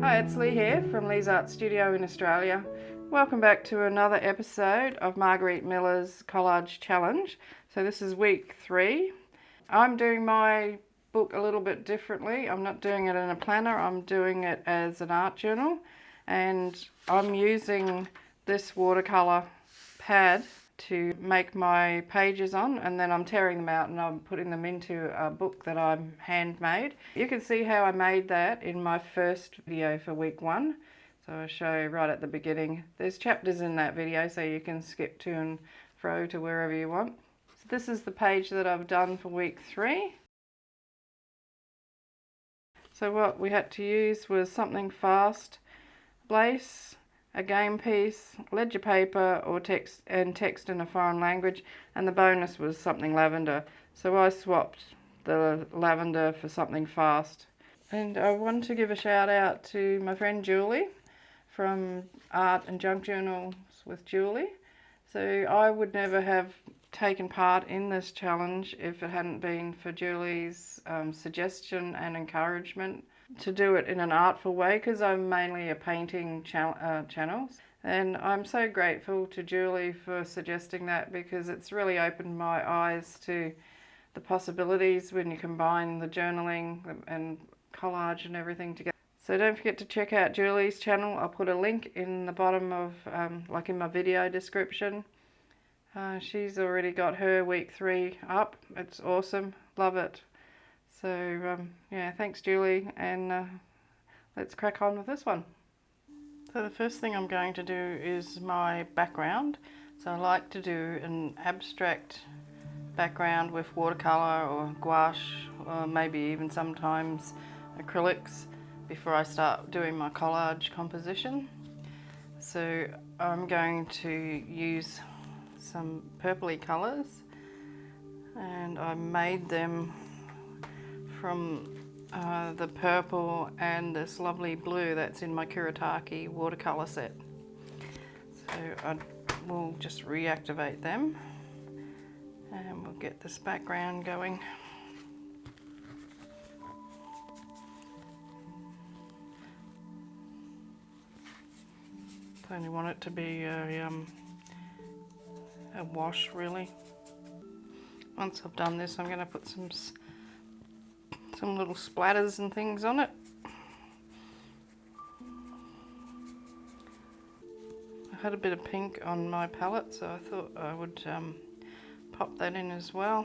Hi, it's Leigh here from Leigh's Art Studio in Australia. Welcome back to another episode of Margarete Miller's Collage Challenge. So this is week 3. I'm doing my book a little bit differently. I'm not doing it in a planner, I'm doing it as an art journal. And I'm using this watercolor pad to make my pages on, and then I'm tearing them out and I'm putting them into a book that I'm handmade. You can see how I made that in my first video for week 1. So I'll show you right at the beginning. There's chapters in that video so you can skip to and fro to wherever you want. So this is the page that I've done for week 3. So what we had to use was something fast, lace, a game piece, ledger paper or text in a foreign language, and the bonus was something lavender. So I swapped the lavender for something fast. And I want to give a shout out to my friend Julie from Art and Junk Journals with Julie. So I would never have taken part in this challenge if it hadn't been for Julie's suggestion and encouragement to do it in an artful way, because I'm mainly a painting channel. And I'm so grateful to Julie for suggesting that, because it's really opened my eyes to the possibilities when you combine the journaling and collage and everything together. So don't forget to check out Julie's channel. I'll put a link in the bottom of, like in my video description. She's already got her week 3 up. It's awesome. Love it. So yeah, thanks Julie, and let's crack on with this one. So the first thing I'm going to do is my background. So I like to do an abstract background with watercolor or gouache, or maybe even sometimes acrylics, before I start doing my collage composition. So I'm going to use some purpley colours, and I made them from the purple and this lovely blue that's in my Kuretake watercolour set. So I will just reactivate them and we'll get this background going. I only want it to be a wash really. Once I've done this, I'm going to put some little splatters and things on it. I had a bit of pink on my palette, so I thought I would pop that in as well.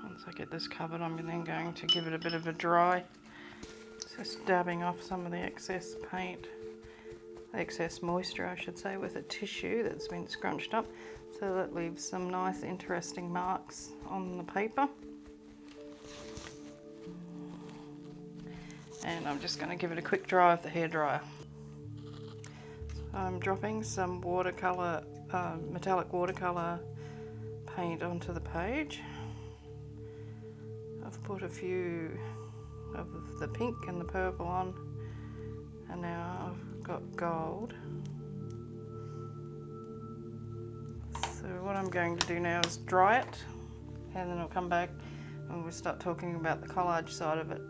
Once I get this covered, I'm then going to give it a bit of a dry. Just dabbing off some of the excess paint, the excess moisture I should say, with a tissue that's been scrunched up. So that leaves some nice interesting marks on the paper. And I'm just going to give it a quick dry with the hairdryer. So I'm dropping some watercolor, metallic watercolor paint onto the page. I've put a few of the pink and the purple on, and now I've got gold. So what I'm going to do now is dry it, and then I'll come back and we'll start talking about the collage side of it.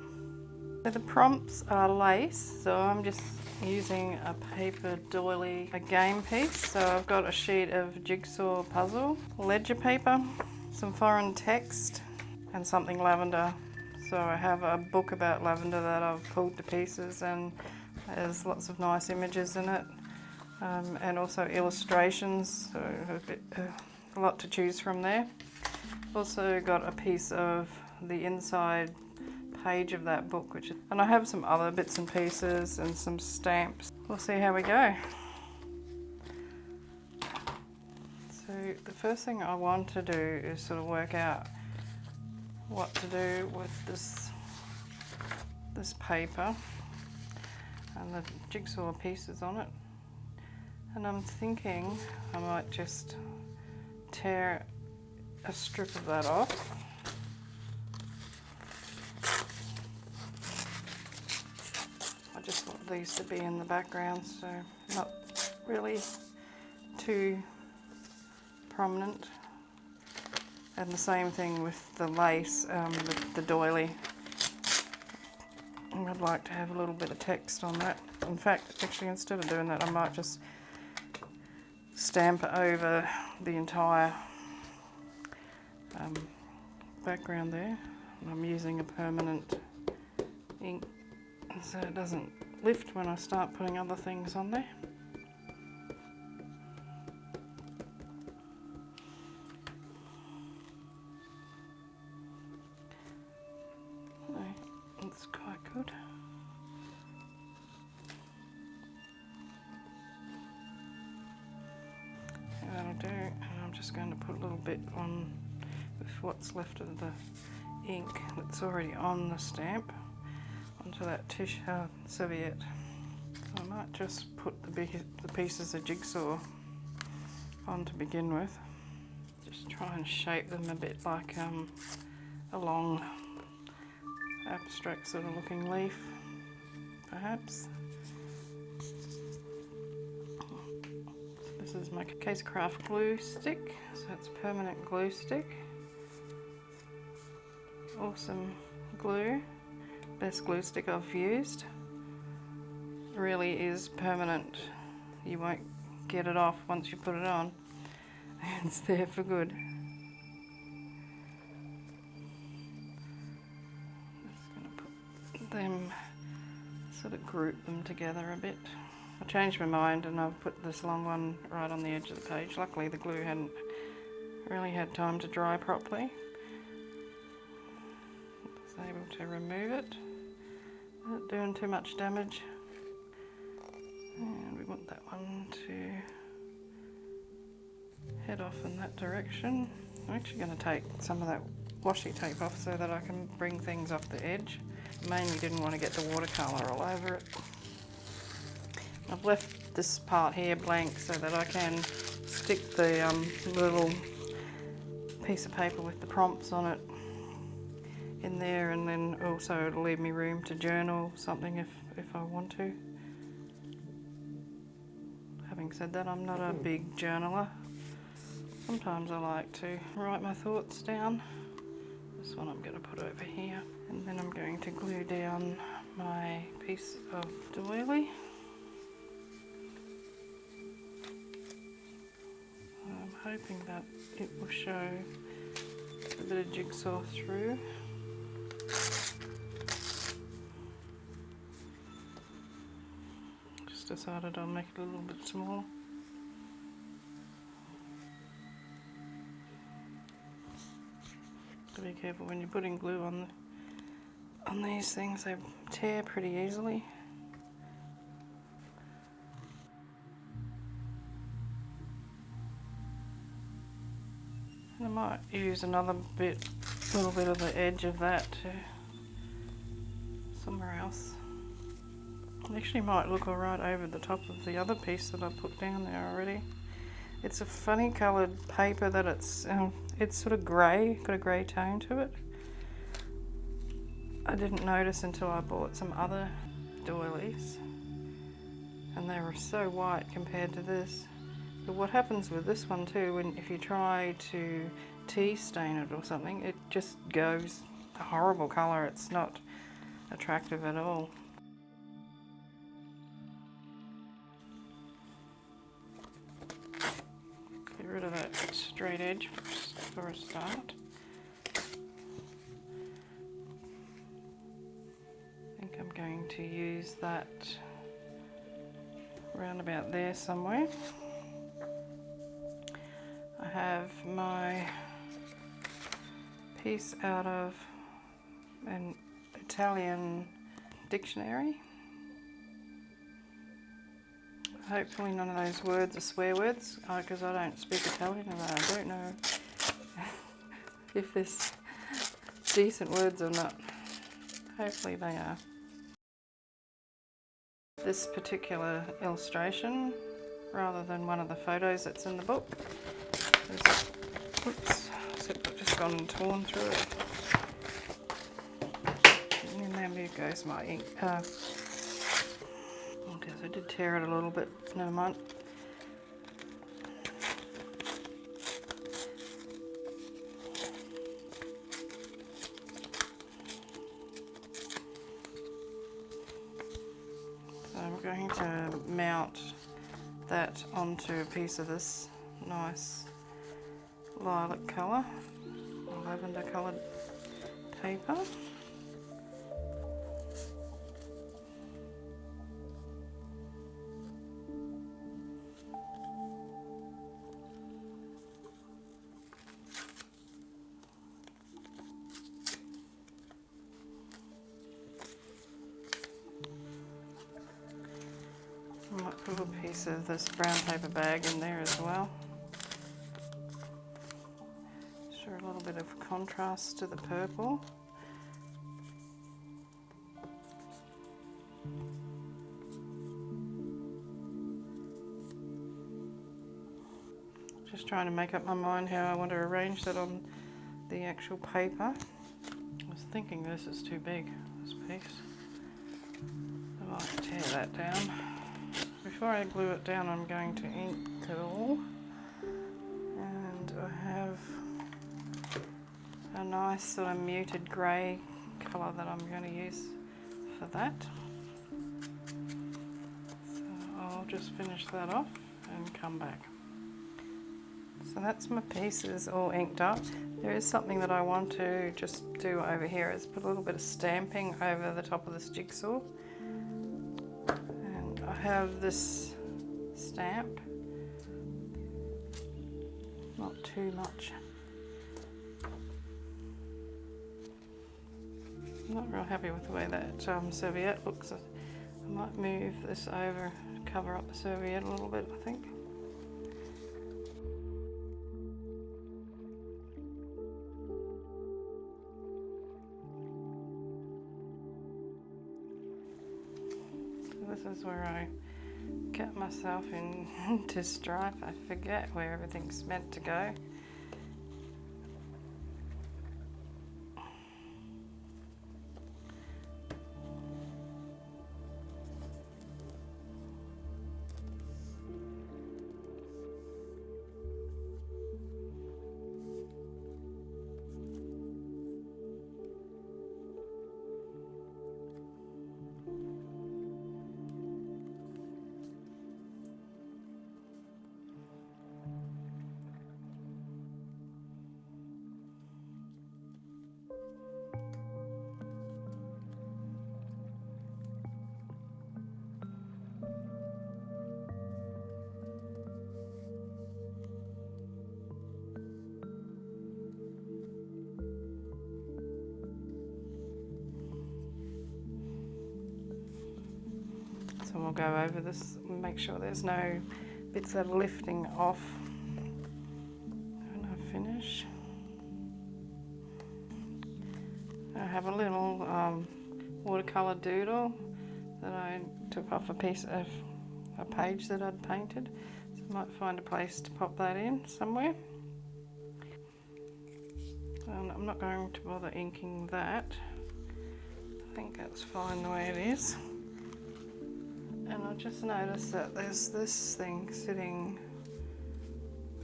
So the prompts are lace, so I'm just using a paper doily, a game piece. So I've got a sheet of jigsaw puzzle, ledger paper, some foreign text, and something lavender. So I have a book about lavender that I've pulled to pieces, and there's lots of nice images in it. And also illustrations, so a lot to choose from there. Also got a piece of the inside page of that book, and I have some other bits and pieces and some stamps. We'll see how we go. So the first thing I want to do is sort of work out what to do with this paper and the jigsaw pieces on it. And I'm thinking I might just tear a strip of that off. I just want these to be in the background, so not really too prominent. And the same thing with the lace, the doily. I'd like to have a little bit of text on that. In fact, actually, instead of doing that, I might just stamp it over the entire background there. And I'm using a permanent ink so it doesn't lift when I start putting other things on there. That's quite good. And that'll do, and I'm just going to put a little bit on with what's left of the ink that's already on the stamp onto that tissue serviette. So I might just put the pieces of jigsaw on to begin with. Just try and shape them a bit like a long abstract sort of looking leaf, perhaps. This is my Case Craft glue stick, so it's permanent glue stick. Awesome glue, best glue stick I've used. Really is permanent. You won't get it off once you put it on. It's there for good. Just going to put them, sort of group them together a bit. I changed my mind and I've put this long one right on the edge of the page. Luckily the glue hadn't really had time to dry properly. I was able to remove it without doing too much damage. And we want that one to head off in that direction. I'm actually going to take some of that washi tape off so that I can bring things off the edge. Mainly didn't want to get the watercolour all over it. I've left this part here blank so that I can stick the little piece of paper with the prompts on it in there, and then also it'll leave me room to journal something if I want to. Having said that, I'm not a big journaler. Sometimes I like to write my thoughts down. This one I'm going to put over here, and then I'm going to glue down my piece of doily. I'm hoping that it will show a bit of jigsaw through. Just decided I'll make it a little bit smaller. Be careful when you're putting glue on these things, they tear pretty easily. And I might use another little bit of the edge of that to somewhere else. It actually might look alright over the top of the other piece that I put down there already. It's a funny coloured paper that it's sort of grey, got a grey tone to it. I didn't notice until I bought some other doilies, and they were so white compared to this. But what happens with this one too, if you try to tea stain it or something, it just goes a horrible colour. It's not attractive at all. Get rid of that straight edge for a start. I think I'm going to use that round about there somewhere. I have my piece out of an Italian dictionary. Hopefully none of those words are swear words, because I don't speak Italian and I don't know if there's decent words or not. Hopefully they are. This particular illustration, rather than one of the photos that's in the book, oops, I've just gone and torn through it. And then there goes my ink. I did tear it a little bit, never mind. going to mount that onto a piece of this nice lilac colour, lavender coloured paper. I might put a piece of this brown paper bag in there as well. Show a little bit of contrast to the purple. Just trying to make up my mind how I want to arrange that on the actual paper. I was thinking this is too big, this piece. I might tear that down. Before I glue it down, I'm going to ink it all. And I have a nice sort of muted grey colour that I'm going to use for that. So I'll just finish that off and come back. So that's my pieces all inked up. There is something that I want to just do over here, is put a little bit of stamping over the top of this jigsaw. And I have this stamp, not too much. I'm not real happy with the way that serviette looks. I might move this over, cover up the serviette a little bit, I think. This is where I get myself into strife. I forget where everything's meant to go. So we'll go over this and make sure there's no bits that are lifting off when I finish. I have a little watercolour doodle that I took off a piece of a page that I'd painted. So I might find a place to pop that in somewhere. I'm not going to bother inking that. I think that's fine the way it is. And I just noticed that there's this thing sitting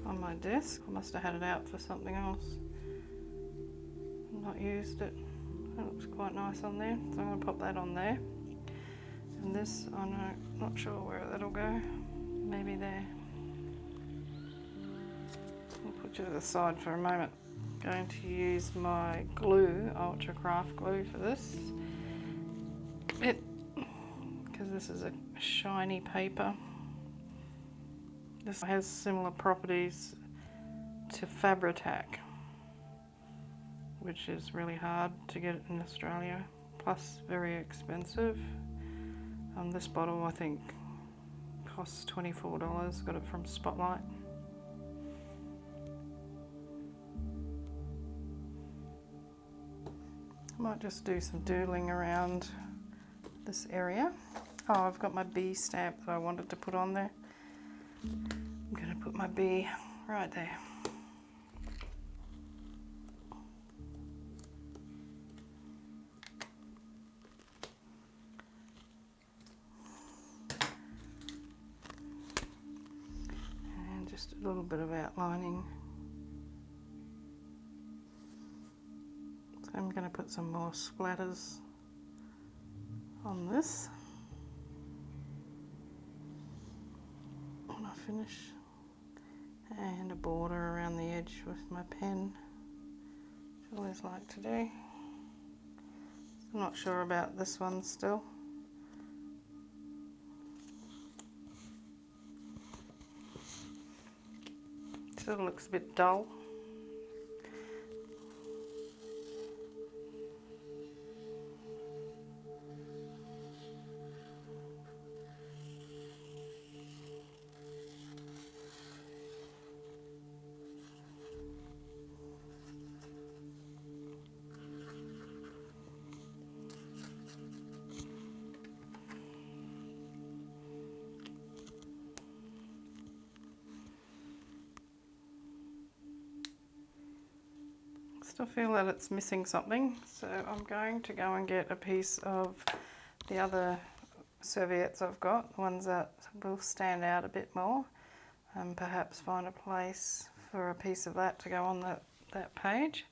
on my desk. I must have had it out for something else. Not used it. It looks quite nice on there, so I'm going to pop that on there. And this, I'm not sure where that'll go. Maybe there. I'll put you to the side for a moment. I'm going to use my glue, Ultra Craft glue, for this bit, because this is a shiny paper. This has similar properties to Fabri-Tac, which is really hard to get in Australia, plus very expensive. This bottle I think costs $24, got it from Spotlight. I might just do some doodling around this area. Oh, I've got my bee stamp that I wanted to put on there. I'm going to put my bee right there. And just a little bit of outlining. So I'm going to put some more splatters on this. finish, and a border around the edge with my pen, which I always like to do. I'm not sure about this one still. Still looks a bit dull. Still feel that it's missing something, so I'm going to go and get a piece of the other serviettes I've got, the ones that will stand out a bit more, and perhaps find a place for a piece of that to go on that page.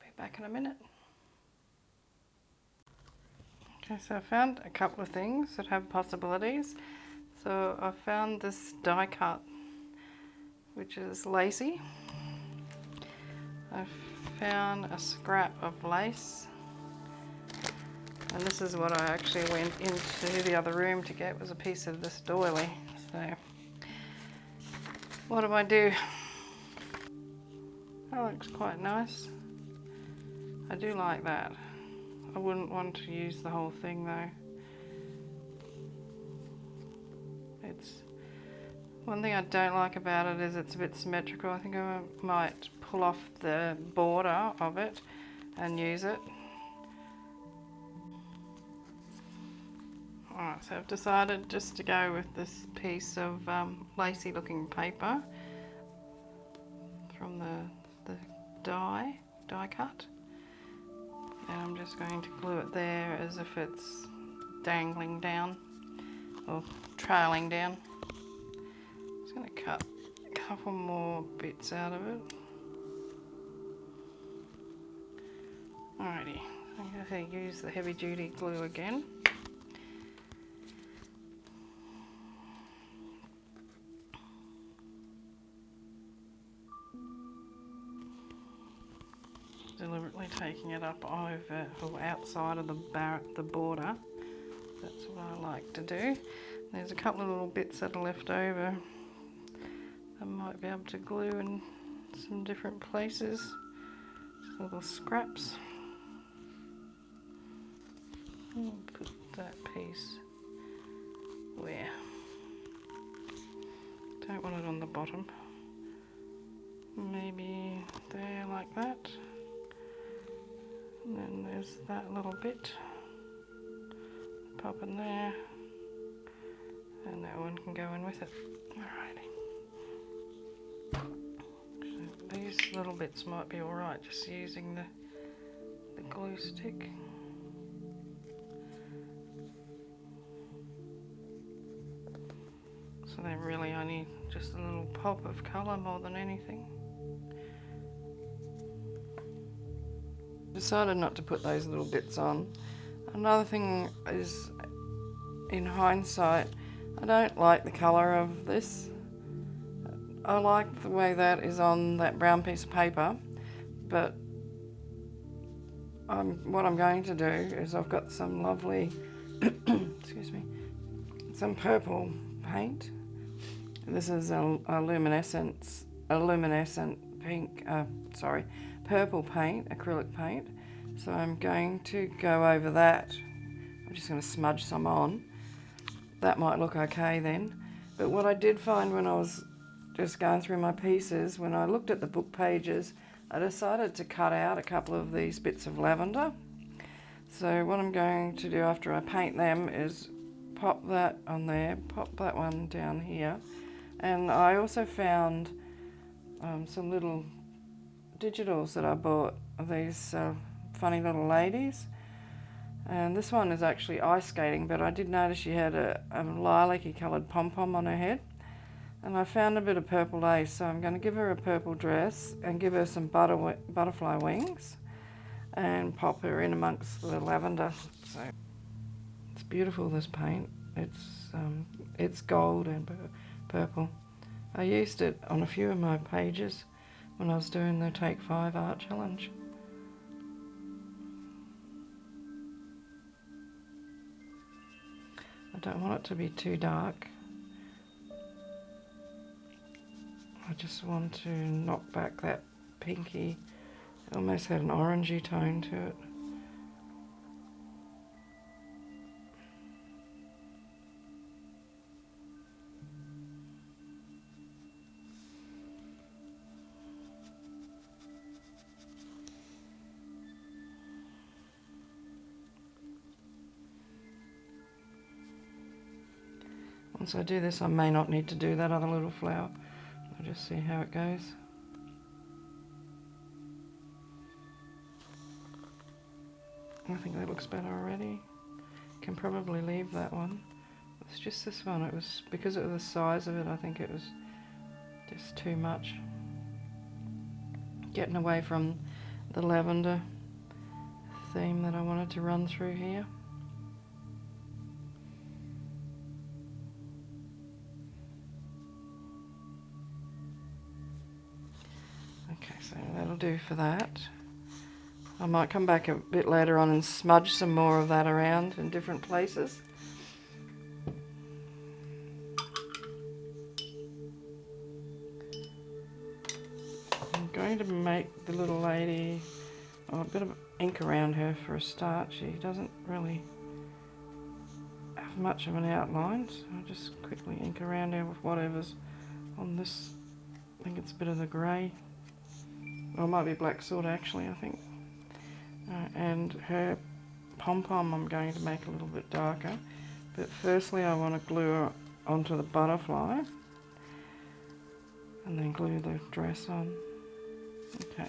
Be back in a minute. Okay, so I found a couple of things that have possibilities. So I found this die cut, which is lacy. I found a scrap of lace, and this is what I actually went into the other room to get, was a piece of this doily. So what do? That looks quite nice. I do like that. I wouldn't want to use the whole thing though. It's one thing I don't like about it is it's a bit symmetrical. I think I might pull off the border of it and use it. Alright, so I've decided just to go with this piece of lacy looking paper from the die cut, and I'm just going to glue it there as if it's dangling down or trailing down. Just going to cut a couple more bits out of it. Alrighty, I'm going to use the heavy duty glue again. Deliberately taking it up over or outside of the border. That's what I like to do. There's a couple of little bits that are left over. I might be able to glue in some different places. Just little scraps. I'll put that piece where? Don't want it on the bottom. Maybe there, like that. And then there's that little bit. Pop in there. And that one can go in with it. Alrighty. So these little bits might be alright, just using the glue stick. So they're really only just a little pop of colour more than anything. Decided not to put those little bits on. Another thing is, in hindsight, I don't like the colour of this. I like the way that is on that brown piece of paper, but what I'm going to do is I've got some lovely, excuse me, some purple paint. This is a luminescent pink, purple paint, acrylic paint. So I'm going to go over that. I'm just going to smudge some on. That might look okay then. But what I did find when I was just going through my pieces, when I looked at the book pages, I decided to cut out a couple of these bits of lavender. So what I'm going to do after I paint them is pop that on there, pop that one down here. And I also found some little digitals that I bought of these funny little ladies. And this one is actually ice skating, but I did notice she had a lilac-y coloured pom-pom on her head. And I found a bit of purple lace, so I'm going to give her a purple dress and give her some butterfly wings and pop her in amongst the lavender. So it's beautiful, this paint. It's gold and purple. I used it on a few of my pages when I was doing the Take 5 art challenge. I don't want it to be too dark. I just want to knock back that pinky. It almost had an orangey tone to it. Once I do this, I may not need to do that other little flower. I'll just see how it goes. I think that looks better already. Can probably leave that one. It's just this one. It was because of the size of it. I think it was just too much. Getting away from the lavender theme that I wanted to run through here. Okay, so that'll do for that. I might come back a bit later on and smudge some more of that around in different places. I'm going to make the little lady a bit of ink around her for a start. She doesn't really have much of an outline, so I'll just quickly ink around her with whatever's on this. I think it's a bit of the grey. Well, it might be black soot actually, I think. And her pom-pom I'm going to make a little bit darker. But firstly I want to glue her onto the butterfly and then glue the dress on. Okay.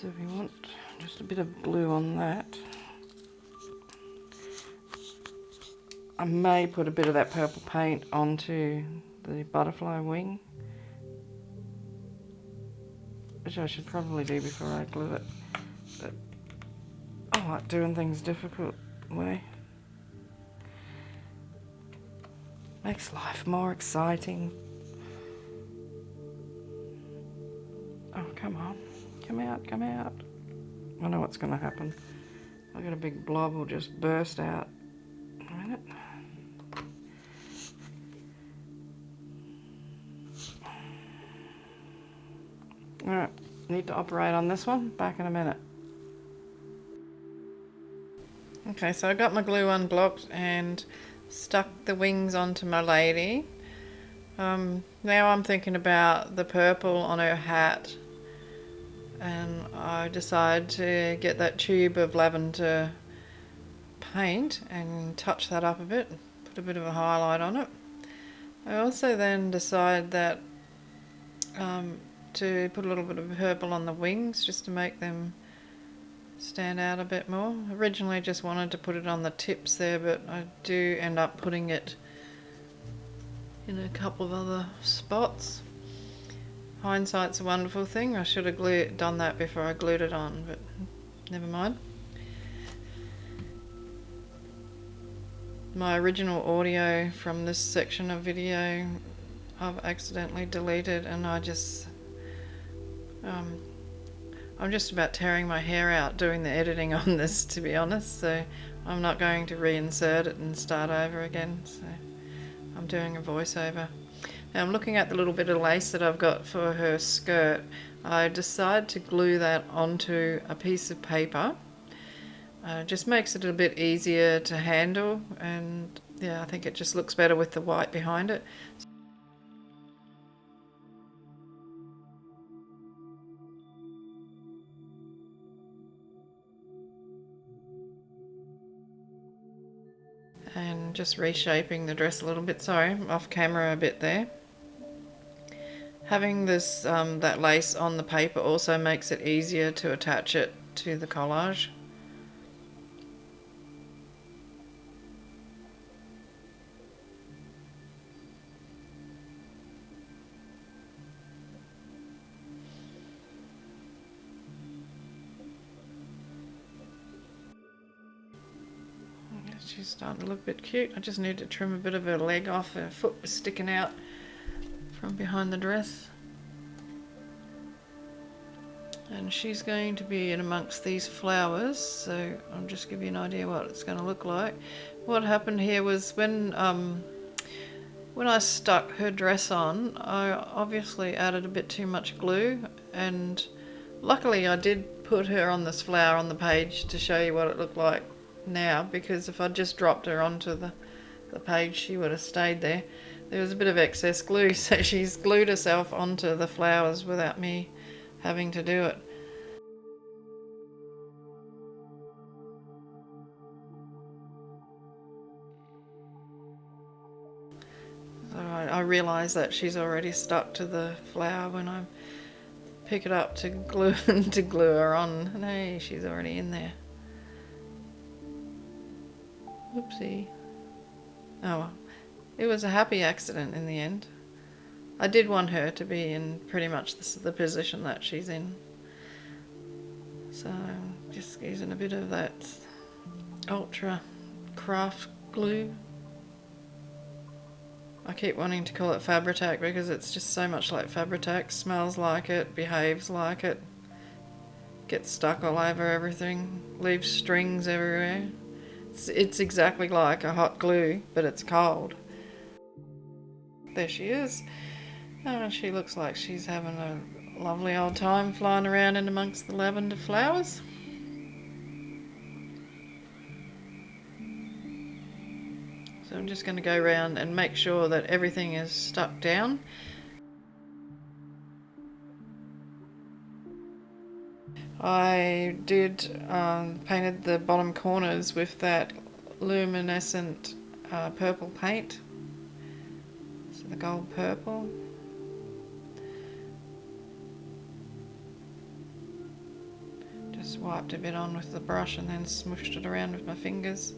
So we want just a bit of glue on that. I may put a bit of that purple paint onto the butterfly wing, which I should probably do before I glue it, but I like doing things difficult way. Makes life more exciting. Oh, come on. Come out, come out. I know what's going to happen. I've got a big blob will just burst out. A minute. Alright, need to operate on this one. Back in a minute. Okay, so I got my glue unblocked and stuck the wings onto my lady. Now I'm thinking about the purple on her hat, and I decided to get that tube of lavender paint and touch that up a bit, put a bit of a highlight on it. I also then decided that to put a little bit of purple on the wings just to make them stand out a bit more. Originally just wanted to put it on the tips there, but I do end up putting it in a couple of other spots. Hindsight's a wonderful thing. I should have done that before I glued it on, but never mind. My original audio from this section of video I've accidentally deleted, and I'm just about tearing my hair out doing the editing on this, to be honest, so I'm not going to reinsert it and start over again, so I'm doing a voiceover. Now I'm looking at the little bit of lace that I've got for her skirt. I decided to glue that onto a piece of paper. It just makes it a bit easier to handle, and yeah, I think it just looks better with the white behind it. And just reshaping the dress a little bit. Sorry, I'm off camera a bit there. Having this that lace on the paper also makes it easier to attach it to the collage. she's starting to look a bit cute. I just need to trim a bit of her leg off. Her foot was sticking out from behind the dress. And she's going to be in amongst these flowers, so I'll just give you an idea what it's going to look like. What happened here was when I stuck her dress on, I obviously added a bit too much glue, and luckily I did put her on this flower on the page to show you what it looked like now, because if I'd just dropped her onto the page she would have stayed there. There was a bit of excess glue, so she's glued herself onto the flowers without me having to do it. So I realise that she's already stuck to the flower when I pick it up to glue her on. And hey, she's already in there. Whoopsie. Oh well. It was a happy accident in the end. I did want her to be in pretty much the position that she's in. So just using a bit of that ultra craft glue. I keep wanting to call it Fabri-Tac because it's just so much like Fabri-Tac. Smells like it, behaves like it, gets stuck all over everything, leaves strings everywhere. It's exactly like a hot glue, but it's cold. There she is. Oh, she looks like she's having a lovely old time flying around in amongst the lavender flowers. So I'm just going to go around and make sure that everything is stuck down. I did painted the bottom corners with that luminescent purple paint. So the gold purple. Just wiped a bit on with the brush and then smooshed it around with my fingers.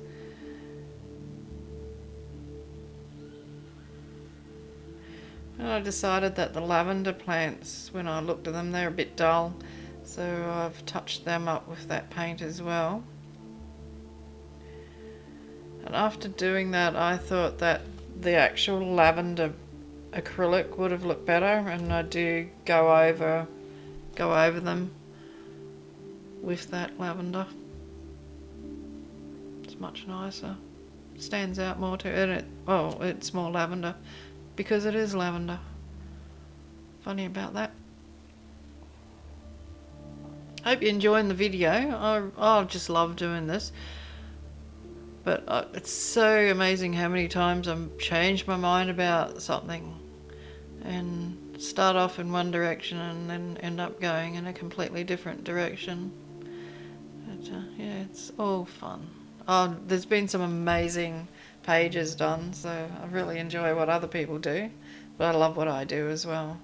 And I decided that the lavender plants, when I looked at them, they're a bit dull, so I've touched them up with that paint as well. And after doing that, I thought that the actual lavender acrylic would have looked better, and I do go over them with that lavender. It's much nicer. Stands out more too, and it's more lavender because it is lavender. Funny about that. Hope you're enjoying the video. I just love doing this. But it's so amazing how many times I've changed my mind about something and start off in one direction and then end up going in a completely different direction. But yeah, it's all fun. There's been some amazing pages done, so I really enjoy what other people do, but I love what I do as well.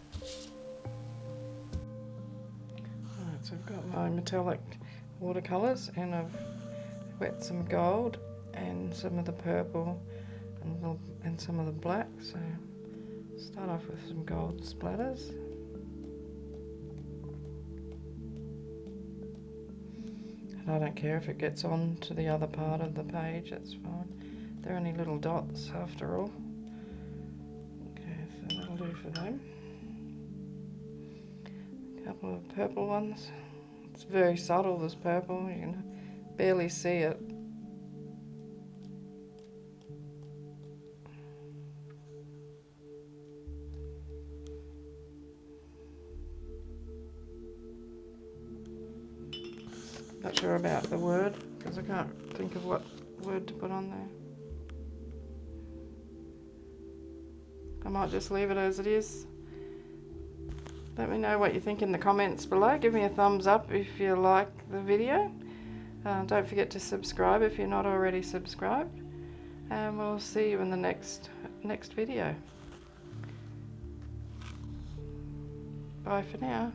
Alright, so I've got my metallic watercolors, and I've wet some gold and some of the purple and some of the black. So start off with some gold splatters. And I don't care if it gets on to the other part of the page, that's fine. They're only little dots after all. Okay, so that'll do for them. A couple of purple ones. It's very subtle, this purple, you can barely see it. Not sure about the word because I can't think of what word to put on there. I might just leave it as it is. Let me know what you think in the comments below. Give me a thumbs up if you like the video. Don't forget to subscribe if you're not already subscribed. And we'll see you in the next video. Bye for now.